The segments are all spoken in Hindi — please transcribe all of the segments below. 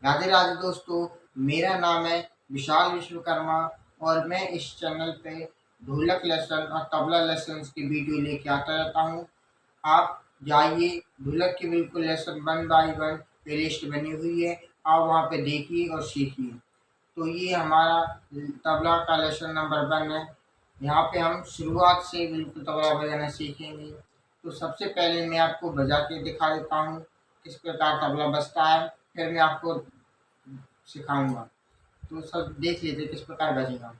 राधे राधे दोस्तों, मेरा नाम है विशाल विश्वकर्मा और मैं इस चैनल पे ढोलक लेसन और तबला लेसन की वीडियो लेके आता रहता हूँ। आप जाइए, ढोलक की बिल्कुल लेसन 1 बाय 1 प्लेलिस्ट बनी हुई है, आप वहाँ पे देखिए और सीखिए। तो ये हमारा तबला का लेसन नंबर 1 है। यहाँ पे हम शुरुआत से बिल्कुल तबला बजाना सीखेंगे। तो सबसे पहले मैं आपको बजा के दिखा देता हूँ किस प्रकार तबला बजता है, फिर मैं आपको सिखाऊंगा। तो सब देख लीजिए किस प्रकार बजेगा।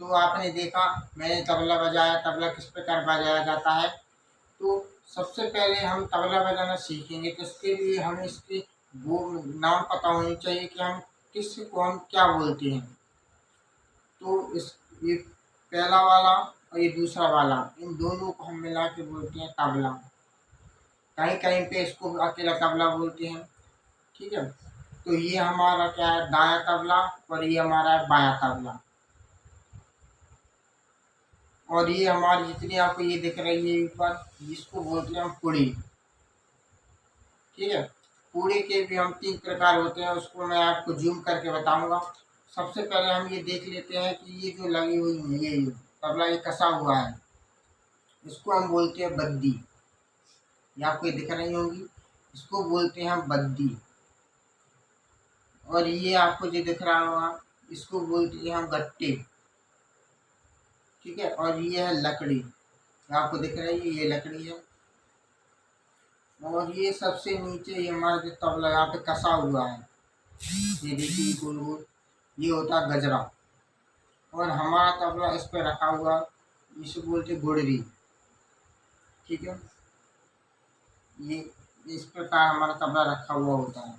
तो आपने देखा मैंने तबला बजाया, तबला किस प्रकार बजाया जाता है। तो सबसे पहले हम तबला बजाना सीखेंगे, तो इसके लिए हमें इसके वो नाम पता होनी चाहिए कि हम किस को हम क्या बोलते हैं। तो इस ये पहला वाला और ये दूसरा वाला, इन दोनों को हम मिला के बोलते हैं तबला। कहीं कहीं पे इसको अकेला तबला बोलते हैं, ठीक है। तो ये हमारा क्या है, दायां तबला, और ये हमारा है बायां तबला। और ये हमारी जितनी आपको ये दिख रही है ऊपर, जिसको बोलते हैं हम पुड़ी, ठीक है। पुड़ी के भी हम 3 प्रकार होते हैं, उसको मैं आपको जूम करके बताऊंगा। सबसे पहले हम ये देख लेते हैं कि ये जो लगी हुई है, ये तबला ये कसा हुआ है, इसको हम बोलते हैं बद्दी। ये आपको ये दिख रही होगी, इसको बोलते हैं हम बद्दी। और ये आपको जो दिख रहा होगा, इसको बोलते हैं हम गट्टे, ठीक है। और ये है लकड़ी, आपको दिख रही है, ये लकड़ी है। और ये सबसे नीचे ये हमारा जो तबला यहाँ पे कसा हुआ है, ये देखिए गोल गोल, ये होता है गजरा। और हमारा तबला इस पे रखा हुआ, इसे बोलते गुड़री, ठीक है। ये इस प्रकार हमारा तबला रखा हुआ होता है,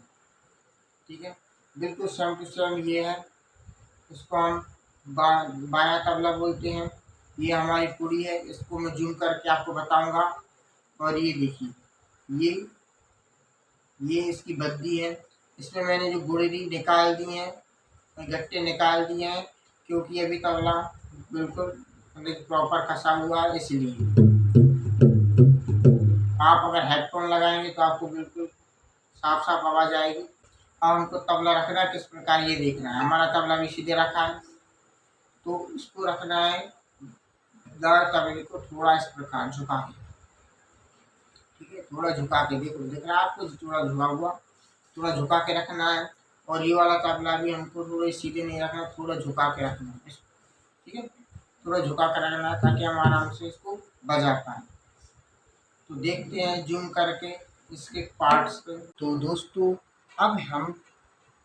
ठीक है। बिल्कुल सेम टू सेम ये है, इसको हम बायां तबला बोलते हैं। ये हमारी पुड़ी है, इसको मैं जूम करके आपको बताऊंगा। और ये देखिए, ये इसकी बद्दी है। इसमें मैंने जो गुड़री निकाल दी है, गट्टे निकाल दिए हैं, क्योंकि अभी तबला बिल्कुल प्रॉपर कसा हुआ है, इसलिए। आप अगर हेडफोन लगाएंगे तो आपको बिल्कुल साफ साफ आवाज आएगी। अब हमको तबला रखना है किस प्रकार, ये देखना है। हमारा तबला भी सीधे रखा है, तो इसको रखना है दाएं तबले को थोड़ा इस प्रकार झुका के, ठीक है। थोड़ा झुका के, देखो दिख रहा है आपको, थोड़ा झुका हुआ, थोड़ा झुका के रखना है। और ये वाला तबला भी हमको थोड़ा सीधे नहीं रखना, थोड़ा झुका के रखना है, ठीक है। थोड़ा झुका कर रखना है ताकि हम आराम से इसको बजा पाए। तो देखते हैं जूम करके इसके पार्ट्स पे। तो दोस्तों, अब हम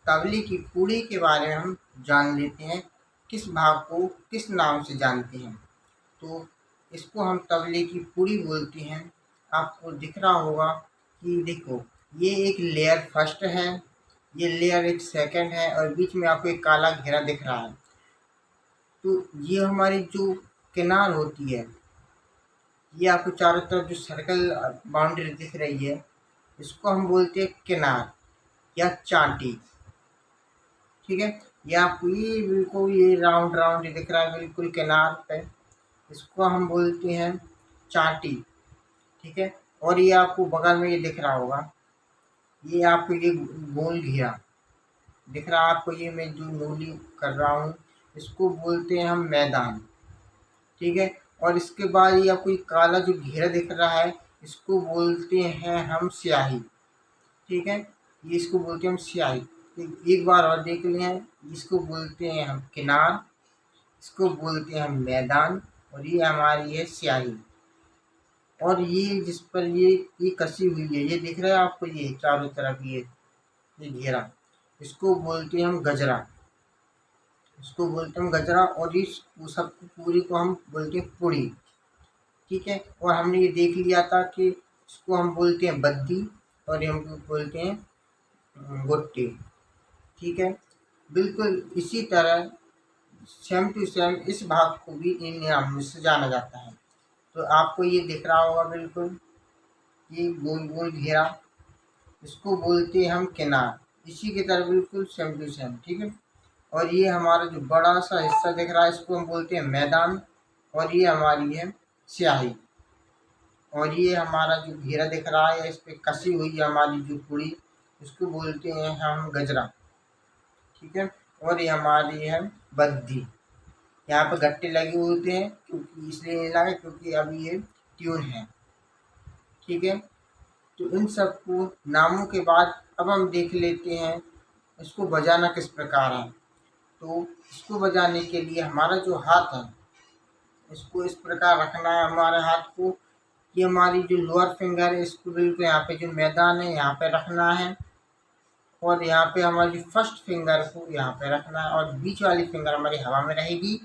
तबले की पुड़ी के बारे में हम जान लेते हैं, किस भाग को किस नाम से जानते हैं। तो इसको हम तबले की पुड़ी बोलते हैं। आपको दिख रहा होगा कि देखो, ये एक लेयर फर्स्ट है, ये लेयर एक सेकंड है, और बीच में आपको एक काला घेरा दिख रहा है। तो ये हमारी जो किनार होती है, ये आपको चारों तरफ जो सर्कल बाउंड्री दिख रही है, इसको हम बोलते हैं किनार या चांटी, ठीक है। ये आपको ये बिल्कुल ये राउंड राउंड दिख रहा है बिल्कुल किनार पे, इसको हम बोलते हैं चांटी, ठीक है। और ये आपको बगल में ये दिख रहा होगा, ये आपको ये गोल घेरा दिख रहा है आपको, ये मैं जो नूली कर रहा हूँ, इसको बोलते हैं हम मैदान, ठीक है। और इसके बाद ये आपको ये काला जो घेरा दिख रहा है, इसको बोलते हैं हम स्याही, ठीक है। ये इसको बोलते हैं हम स्याही। एक बार और देख लें, इसको बोलते हैं हम किनार, इसको बोलते हैं हम मैदान, और ये हमारी है स्याही। और ये जिस पर ये कसी हुई है, ये दिख रहा है आपको, ये चारों तरफ ये घेरा, इसको बोलते हैं हम गजरा, इसको बोलते हैं हम गजरा। और इस सब पूरी को हम बोलते हैं पुड़ी, ठीक है। और हमने ये देख लिया था कि इसको हम बोलते हैं बद्दी, और ये हम बोलते हैं गुट्टी। ठीक है, बिल्कुल इसी तरह सेम टू सेम इस भाग को भी इन नामों से जाना जाता है। तो आपको ये दिख रहा होगा बिल्कुल, ये गोल गोल घेरा, इसको बोलते हैं हम किनार। इसी की तरह बिल्कुल सेम टू सेम। ठीक है, और ये हमारा जो बड़ा सा हिस्सा दिख रहा है इसको हम बोलते हैं मैदान, और ये हमारी है स्याही, और ये हमारा जो घेरा दिख रहा है इस पे कसी हुई है हमारी जो पूरी, इसको बोलते हैं हम गजरा। ठीक है, और ये हमारी है बद्दी। यहाँ पे गट्टे लगे होते हैं, क्योंकि इसलिए नहीं लगे क्योंकि अभी ये ट्यून है। ठीक है, तो इन सबको नामों के बाद अब हम देख लेते हैं इसको बजाना किस प्रकार है। तो इसको बजाने के लिए हमारा जो हाथ है इसको इस प्रकार रखना है हमारे हाथ को। ये हमारी जो लोअर फिंगर है इसको बिल्कुल यहाँ पे जो मैदान है यहाँ पे रखना है, और यहाँ पे हमारी फर्स्ट फिंगर को यहाँ पे रखना है, और बीच वाली फिंगर हमारी हवा में रहेगी,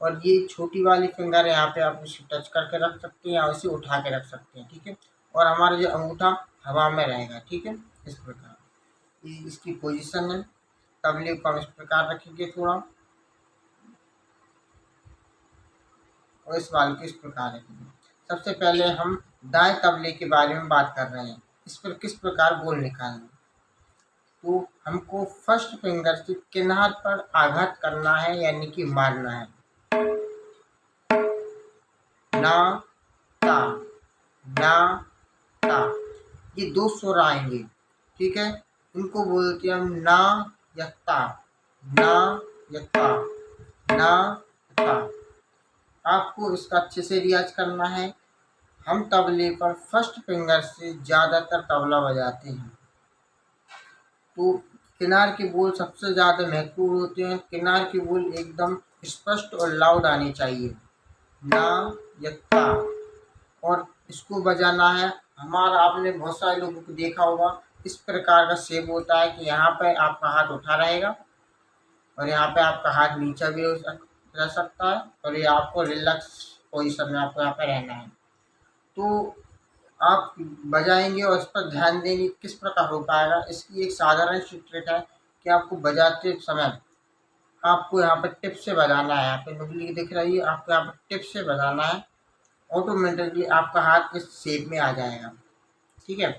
और ये छोटी वाली फिंगर है यहाँ पे आप इसे टच करके रख सकते हैं या इसे उठा के रख सकते हैं। ठीक है, और हमारा जो अंगूठा हवा में रहेगा। ठीक है, इस प्रकार ये इसकी पोजीशन है। तबले को हम इस प्रकार रखेंगे थोड़ा, और इस वाले को इस प्रकार रखेंगे। सबसे पहले हम दाएं तबले के बारे में बात कर रहे हैं, इस पर किस प्रकार बोल निकालना। तो हमको फर्स्ट फिंगर से किनार पर आघात करना है, यानी कि मारना है। ना ता, ना ता, ये दो स्वर आएंगे। ठीक है, इनको बोलते हैं हम ना या ता, ना या ता, ना ता। आपको इसका अच्छे से रियाज करना है। हम तबले पर फर्स्ट फिंगर से ज़्यादातर तबला बजाते हैं, तो किनार के बोल सबसे ज़्यादा महत्वपूर्ण होते हैं। किनार के बोल एकदम स्पष्ट और लाउड आने चाहिए, ना या ता। और इसको बजाना है हमारा, आपने बहुत सारे लोगों को देखा होगा, इस प्रकार का शेप होता है कि यहाँ पे आपका हाथ उठा रहेगा और यहाँ पे आपका हाथ नीचा भी रह सकता है, और ये आपको रिलैक्स पोजीशन में आपको यहाँ पे रहना है। तो आप बजाएंगे और इस पर ध्यान देंगे किस प्रकार हो पाएगा। इसकी एक साधारण सी ट्रिक है कि आपको बजाते समय आपको यहाँ पर टिप से बजाना है। यहाँ पे उंगली दिख रही है, आपको यहाँ पर टिप से बजाना है, ऑटोमेटिकली आपका हाथ इस शेप में आ जाएगा। ठीक है,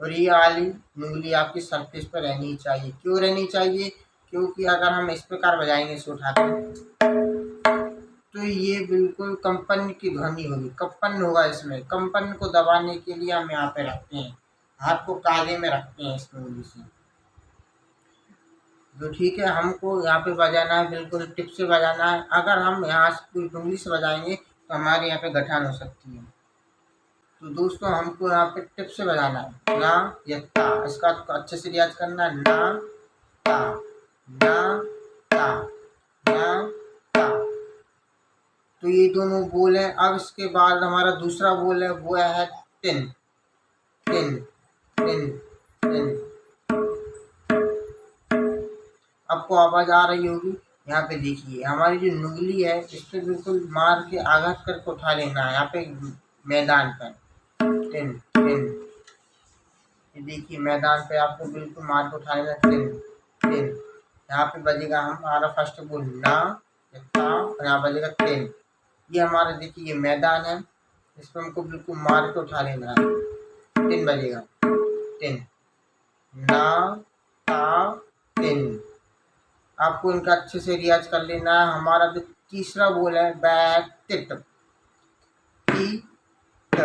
और ये वाली उंगली आपकी सरफेस पर रहनी चाहिए। क्यों रहनी चाहिए? क्योंकि अगर हम इस प्रकार बजाएंगे इसे उठाकर, तो ये बिल्कुल कंपन की ध्वनि होगी, कंपन होगा इसमें। कंपन को दबाने के लिए हम यहाँ पे रखते हैं, हाथ को काले में रखते हैं इस उंगली से। तो ठीक है, हमको यहाँ पे बजाना है, बिल्कुल टिप से बजाना है। अगर हम यहाँ से उंगली से बजाएंगे तो हमारे यहाँ पे गठान हो सकती है। तो दोस्तों हमको यहाँ पे टिप से बजाना है, ना या ता। इसका अच्छे से रियाज करना है, ना ता, ना ता, ना ता। तो ये दोनों बोल हैं। अब इसके बाद हमारा दूसरा बोल है, वो है टिन, टिन, टिन, टिन। आपको आवाज आ रही होगी। यहाँ पे देखिए हमारी जो नुगली है इस पे बिल्कुल मार के आघात करके उठा लेना है, यहाँ पे मैदान पर। टिन टिन, ये देखिए मैदान पे आपको बिल्कुल मार के उठा लेना, टिन टिन। यहाँ पे बजेगा हमारा फर्स्ट बोल ना या ता, और यहाँ बजेगा टिन। ये हमारा देखिए ये मैदान है, इस पर हमको बिल्कुल मार के उठा लेना है। टिन बजेगा, टिन, ना ता टिन। आपको इनका अच्छे से रियाज कर लेना है। हमारा जो तीसरा बोल है बैक टिट, टी ट।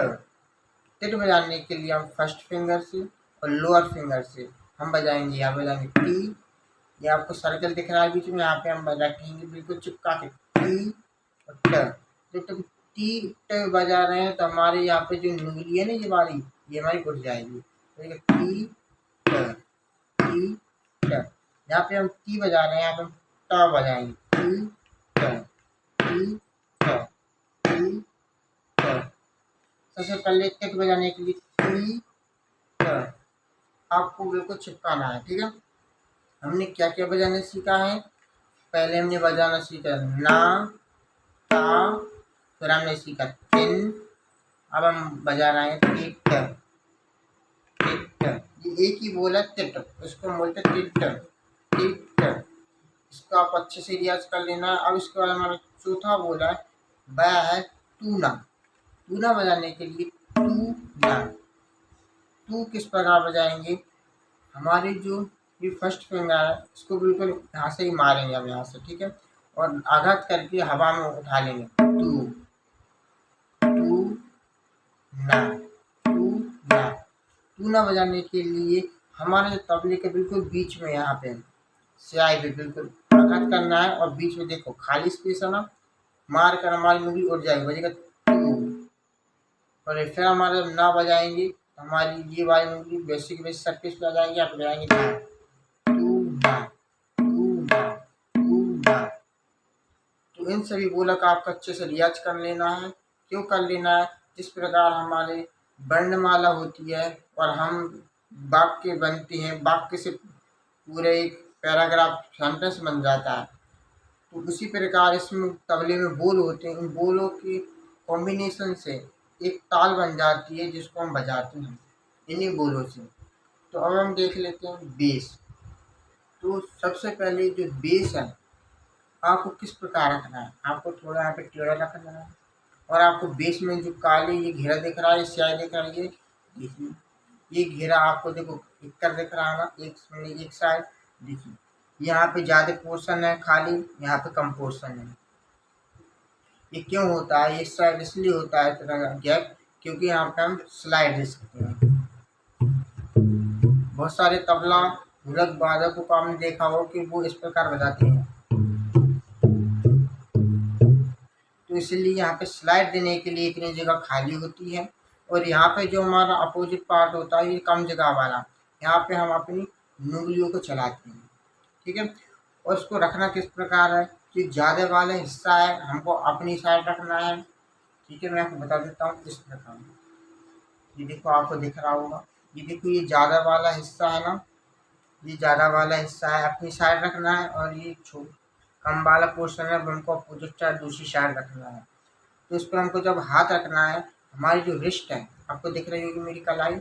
टिट बजाने के लिए हम फर्स्ट फिंगर से और लोअर फिंगर से हम बजाएंगे। यहाँ बजाएंगे टी, ये आपको सर्कल दिख रहा है बीच में, यहाँ पे हम रखेंगे बिल्कुल चिपका के टी और ट। जब तक टी ट बजा रहे हैं तो हमारे यहाँ पे जो उंगली है ना ये वाली, ये हमारी उठ जाएगी। टी ट, टी ट। यहाँ पे हम टी बजा रहे हैं, यहाँ पे हम ट बजाएंगे, टी ट, टी ट, टी ट। सबसे पहले टिट बजाने के लिए टी ट आपको बिल्कुल चिपकाना है। ठीक है, हमने क्या क्या बजाना सीखा है? पहले हमने बजाना सीखा ना ता, फिर हमने सीखा टिन, अब हम बजा रहे हैं टिट, टिट, ये एक ही बोला तिट, इसको हम बोलते टिट टिट। इसको आप अच्छे से रियाज कर लेना है। अब इसके बाद हमारा चौथा बोला है वह है टूना। टूना बजाने के लिए टूना, टू किस प्रकार बजाएंगे, हमारी जो ये फर्स्ट फिंगर है इसको बिल्कुल यहाँ से ही मारेंगे अब यहाँ से, ठीक है, और आघात करके हवा में उठा लेंगे। टू टू ना, टू ना। टू ना बजाने के लिए हमारे तबले के बिल्कुल बीच में यहाँ पे स्याही पे बिल्कुल आघात करना है और बीच में देखो खाली स्पेस है ना, मार कर हमारी उंगली उठ जाएगी, बजेगा टू। और फिर हमारे ना बजाएंगे हमारी ये वाली उंगली बेसिक सरफेस पे आ जाएगी, आप बजाएंगे ना, टू ना टू ना टू ना। तो इन सभी बोला का आपको अच्छे से रियाज कर लेना है। क्यों कर लेना है, जिस प्रकार हमारे वर्णमाला होती है और हम वाक्य बनते हैं, वाक्य से पूरे एक पैराग्राफ सेंटेंस बन जाता है, तो उसी प्रकार इसमें तबले में बोल होते हैं, उन बोलों की कॉम्बिनेशन से एक ताल बन जाती है जिसको हम बजाते हैं इन्हीं बोलों से। तो अब हम देख लेते हैं बेस। तो सबसे पहले जो बेस है आपको किस प्रकार रखना है, आपको थोड़ा यहाँ पे टेढ़ा रखना है और आपको बेस में जो काले ये घेरा दिख रहा है, स्याही दिख रहा है, ये देखिए ये घेरा आपको देखो इक्कर दिख रहा है ना, एक साइड देखिए यहाँ पे ज़्यादा पोर्शन है खाली, यहाँ पे कम पोर्शन है। ये क्यों होता है, इस साइड इसलिए होता है इतना गैप क्योंकि यहाँ पे हम स्लाइड दे सकते हैं। बहुत सारे तबला ढोलक वादकों को आपने देखा हो कि वो इस प्रकार बजाते हैं, तो इसलिए यहाँ पे स्लाइड देने के लिए इतनी जगह खाली होती है। और यहाँ पे जो हमारा अपोजिट पार्ट होता है ये कम जगह वाला, यहाँ पे हम अपनी उंगलियों को चलाते हैं, ठीक है। और इसको रखना किस प्रकार है, जो ज़्यादा वाला हिस्सा है हमको अपनी साइड रखना है, ठीक है। मैं आपको बता देता हूँ इस प्रकार, ये देखो आपको दिख रहा होगा, ये देखो ये ज़्यादा वाला हिस्सा है ना, ये ज़्यादा वाला हिस्सा है अपनी साइड रखना है, और ये कम वाला पोर्शन है हमको अपोजिट साइड दूसरी साइड रखना है। तो इस पर हमको जब हाथ रखना है, हमारी जो रिस्ट है आपको दिख रही होगी, मेरी कलाई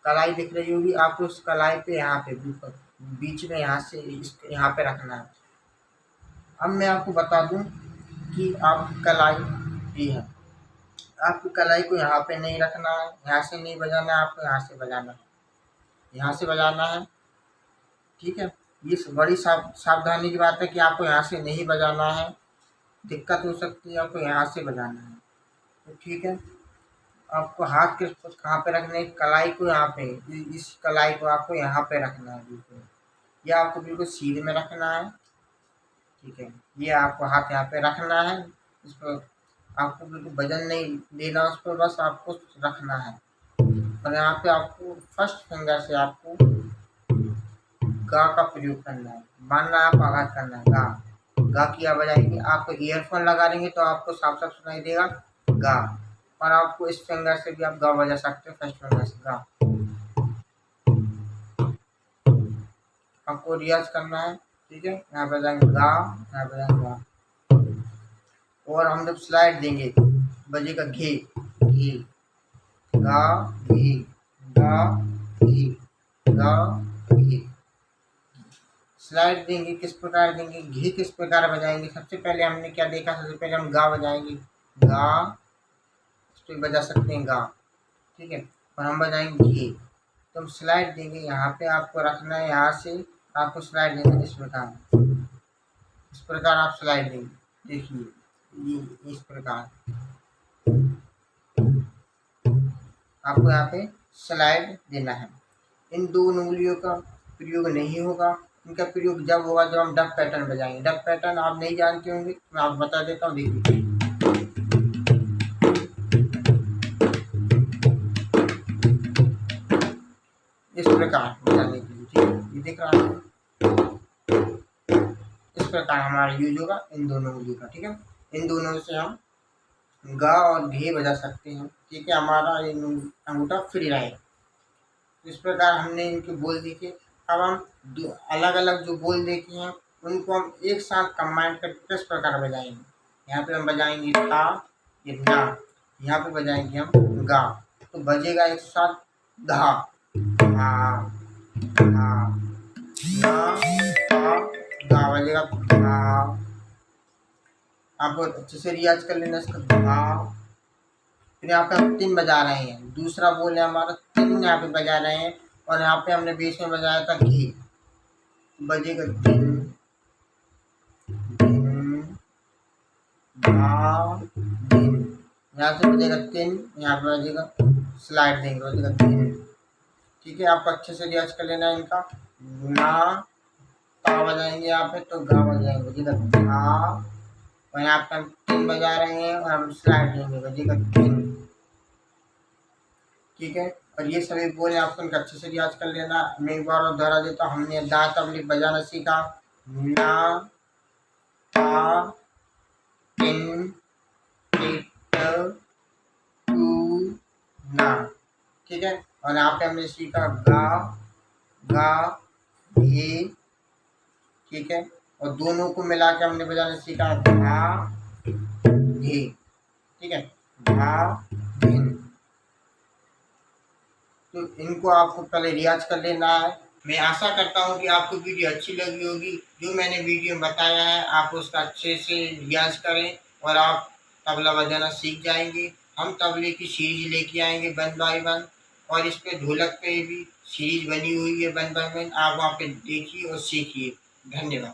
कलाई दिख रही होगी आपको, उस कलाई पे यहाँ पे बिल्कुल बीच में यहाँ से यहाँ पे रखना है। अब मैं आपको बता दूं कि आप कलाई भी है, आपको कलाई को यहाँ पे नहीं रखना है, यहाँ से नहीं बजाना है, आपको यहाँ से बजाना है, यहाँ से बजाना है, ठीक है। ये बड़ी सावधानी की बात है कि आपको यहाँ से नहीं बजाना है, दिक्कत हो सकती है, आपको यहाँ से बजाना है, तो ठीक है। आपको हाथ के कहाँ पे रखना है, कलाई को यहाँ पे, इस कलाई को आपको यहाँ पे रखना है बिल्कुल, ये आपको बिल्कुल सीधे में रखना है, ठीक है। ये आपको हाथ यहाँ पे रखना है, इस पर आपको बिल्कुल वजन नहीं देना, उस पर बस आपको रखना है। और यहाँ पे आपको फर्स्ट फिंगर से आपको गा का प्रयोग करना है, मानना आप आघात करना है, गा गा की आवाज आएगी। आपको ईयरफोन लगा लेंगे तो आपको साफ साफ सुनाई देगा गा, और आपको इस फिंगर से भी आप गा बजा सकते हो, फर्स्ट फिंगर से गा। आपको रियाज करना है, ठीक है। यहाँ पे जाएंगे गा, यहाँ पे जाएंगे गा, और हम जब स्लाइड देंगे बजेगा घे घे, गा घे गा घे गा घे। स्लाइड देंगे किस प्रकार देंगे, घी किस प्रकार बजाएंगे, सबसे पहले हमने क्या देखा, सबसे पहले हम गा बजाएंगे, गा तो बजा सकते हैं गा, ठीक है। और हम बजाएंगे घी, तो हम स्लाइड देंगे, यहाँ पे आपको रखना है, यहाँ से आपको स्लाइड देना इस प्रकार आप स्लाइड देंगे, देखिए ये इस प्रकार आपको यहाँ पे स्लाइड देना है। इन दो उंगलियों का प्रयोग नहीं होगा, इनका प्रयोग जब होगा जब हम डब पैटर्न बजाएंगे। डब पैटर्न आप नहीं जानते होंगे, मैं आपको बता देता हूँ, देखिए इस प्रकार बजाने के लिए, ठीक है। ये दिख रहा है, इस प्रकार हमारा यूज होगा इन दोनों उंगलियों का, ठीक है। इन दोनों से हम गा और घे बजा सकते हैं, ठीक है। हमारा अंगूठा फ्री रहेगा। इस प्रकार हमने इनके बोल देखे। अब हम अलग अलग जो बोल देखे हैं उनको हम एक साथ कंबाइन करके किस प्रकार बजाएंगे, यहाँ पे हम बजाएंगे ता, ये ना, यहाँ पे बजाएंगे हम गा, तो बजेगा एक साथ धा, धा धा, ना पा गा बजेगा धा। आप बहुत अच्छे से रियाज कर लेना इसका धा। फिर यहाँ पे हम तीन बजा रहे हैं, दूसरा बोल है हमारा तीन यहाँ पे बजा रहे हैं, और यहाँ पे हमने बीच में बजाया था घी, बजेगा दिन दिन धा दिन। यहाँ से बजेगा तीन, यहाँ पे बजेगा स्लाइड देंगे, बजेगा दिन। ठीक है, आपको अच्छे से रियाज कर लेना है इनका। ना पा बजाएंगे यहाँ पे तो गा बजाएंगे, बजेगा धा, और यहाँ पे हम तीन बजा रहे हैं और हम स्लाइड देंगे, बजेगा दिन। ठीक है, और ये सभी बोले आपको इनका अच्छे से रियाज कर लेना। मैं एक बार और दोहरा देता हूँ। हमने दा तबले बजाना सीखा, ना पा इन टिट टू ना। ठीक है, और यहाँ पे हमने सीखा गा गा ये। ठीक है, और दोनों को मिला के हमने बजाना सीखा धा ये। ठीक है, धा धिन। तो इनको आपको पहले रियाज कर लेना है। मैं आशा करता हूँ कि आपको वीडियो अच्छी लगी होगी। जो मैंने वीडियो में बताया है आप उसका अच्छे से रियाज करें और आप तबला बजाना सीख जाएंगे। हम तबले की सीरीज लेके आएंगे 1 बाय 1, और इस पे ढोलक पे भी सीरीज बनी हुई है 1 बाय 1। आप वहाँ पे देखिए और सीखिए। धन्यवाद।